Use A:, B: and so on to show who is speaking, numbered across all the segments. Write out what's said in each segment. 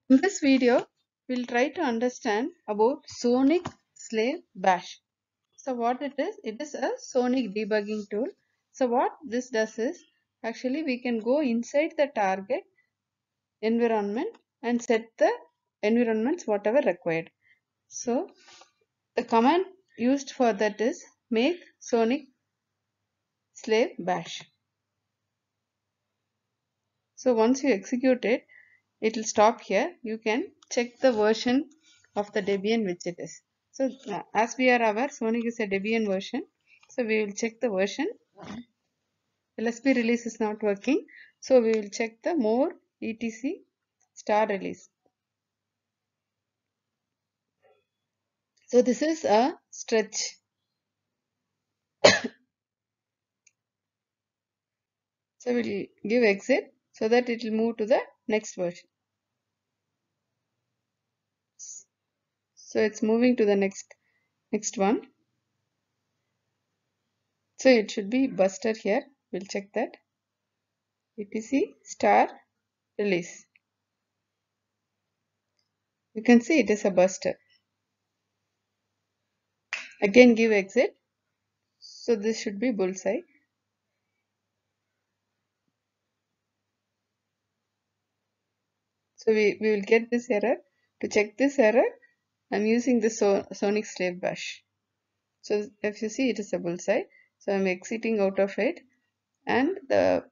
A: In this video, we'll try to understand about Sonic Slave Bash. So what it is a Sonic debugging tool. So what this does is, actually we can go inside the target environment and set the environments whatever required. So the command used for that is make Sonic Slave Bash. So once you execute it, it will stop here. You can check the version of the Debian which it is. So as we are aware, Sonic is a Debian version. So we will check the version. LSP release is not working. So we will check the more etc star release. So this is a stretch. So we'll give exit so that it will move to the next version. So it's moving to the next one. So it should be buster here. We'll check that. etc star release. You can see it is a buster. Again give exit. So this should be bullseye. So we will get this error. To check this error, I'm using the Sonic Slave Bash. So if you see, it is a bullseye. So I'm exiting out of it, and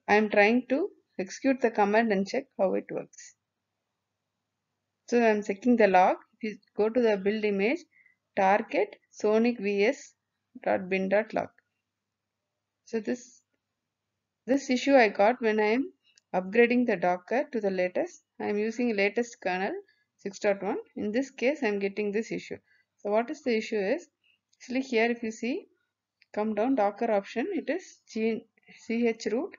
A: I'm trying to execute the command and check how it works. So I'm checking the log. If you go to the build image, target sonic vs.bin.log. So this issue I got when I am upgrading the Docker to the latest. I am using latest kernel 6.1. In this case, I am getting this issue. So what is the issue is, actually here if you see, come down Docker option, it is chroot,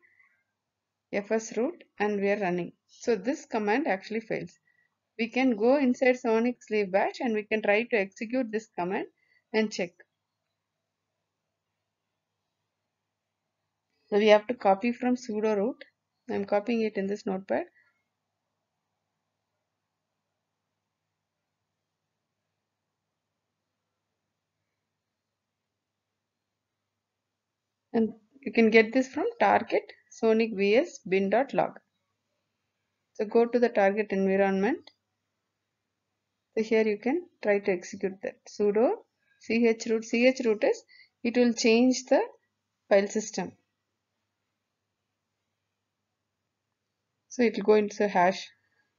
A: fsroot, and we are running. So this command actually fails. We can go inside Sonic Slave Bash and we can try to execute this command and check. So we have to copy from sudo root. I am copying it in this notepad. And you can get this from target sonic vs bin.log. So go to the target environment. So here you can try to execute that. Sudo chroot. Chroot is, it will change the file system. So it will go into a hash.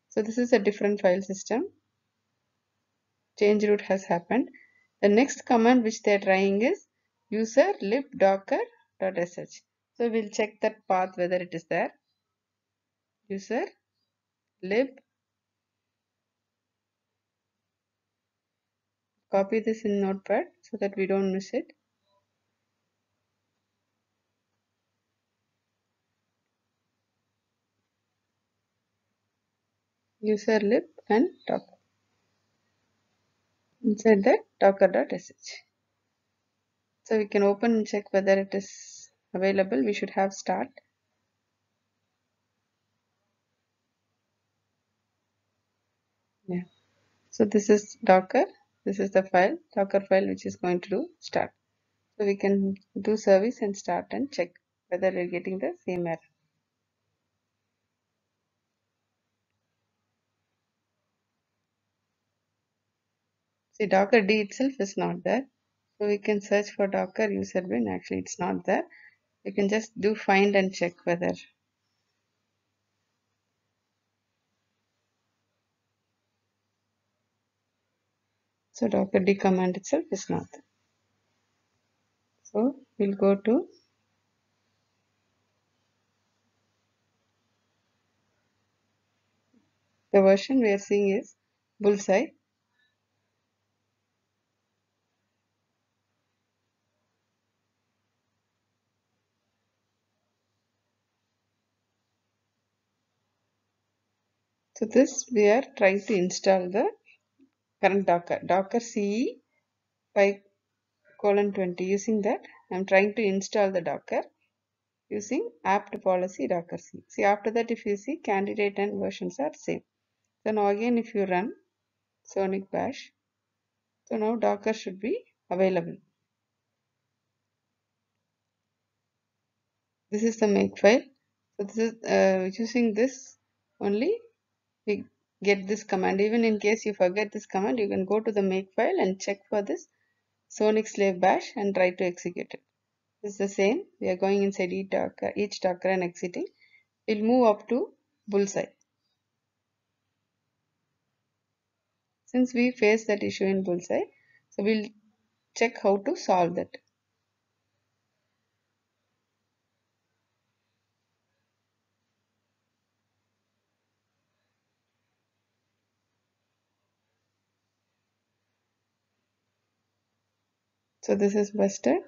A: So this is a different file system. Change root has happened. The next command which they are trying is user lib docker.sh. So we'll check that path whether it is there. User lib. Copy this in notepad so that we don't miss it. User lib and docker. Inside that docker.sh. So we can open and check whether it is available. We should have start. Yeah. So this is docker. This is the file, docker file, which is going to do start. So we can do service and start and check whether we're getting the same error. See, docker d itself is not there. So we can search for docker user bin. Actually, it's not there. We can just do find and check whether. So docker d command itself is not there. So we'll go to the version we are seeing is bullseye. So this we are trying to install the current docker ce 5:20. Using that, I'm trying to install the docker using apt policy docker c. See, after that, if you see, candidate and versions are same. So now again if you run Sonic bash, so now Docker should be available. This is the makefile. So this is using this only we get this command. Even in case you forget this command, you can go to the makefile and check for this Sonic slave bash and try to execute it. This is the same. We are going inside each Docker and exiting. We'll move up to bullseye. Since we faced that issue in bullseye, so we'll check how to solve that. So this is Buster.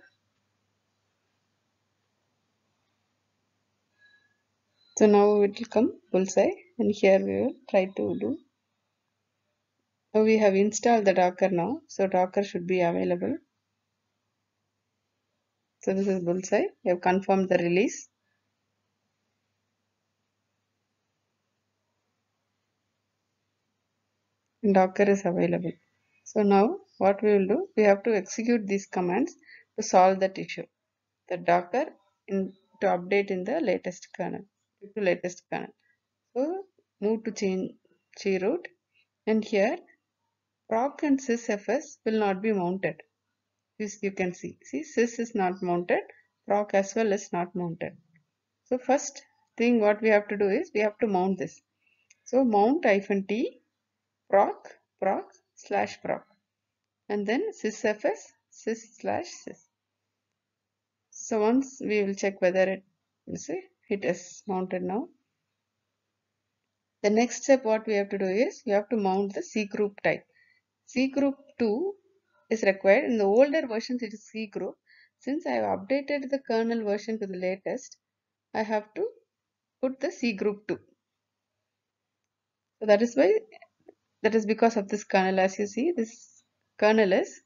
A: So now it will come bullseye, and here we will try to do. Now we have installed the Docker now, so Docker should be available. So this is bullseye. We have confirmed the release. And Docker is available. So now what we will do, we have to execute these commands to solve that issue. The Docker to update in the latest kernel, to latest kernel. So move to change root, and here proc and sysfs will not be mounted. This you can see. See, sys is not mounted, proc as well is not mounted. So first thing what we have to do is we have to mount this. So mount -t proc slash proc, and then sysfs sys/sys. So once we will check whether it is mounted now. The next step what we have to do is we have to mount the C group type. C group 2 is required. In the older versions it is C group. Since I have updated the kernel version to the latest, I have to put the C group 2. So that is because of this kernel. As you see, this kernel is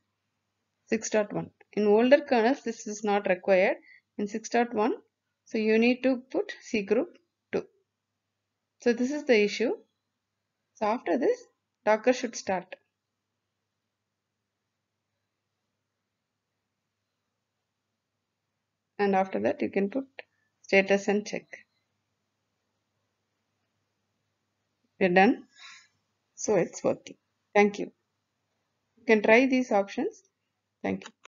A: 6.1. In older kernels this is not required. In 6.1, so you need to put C group 2. So this is the issue. So after this, Docker should start. And after that you can put status and check. We're done. So it's working. Thank you. You can try these options. Thank you.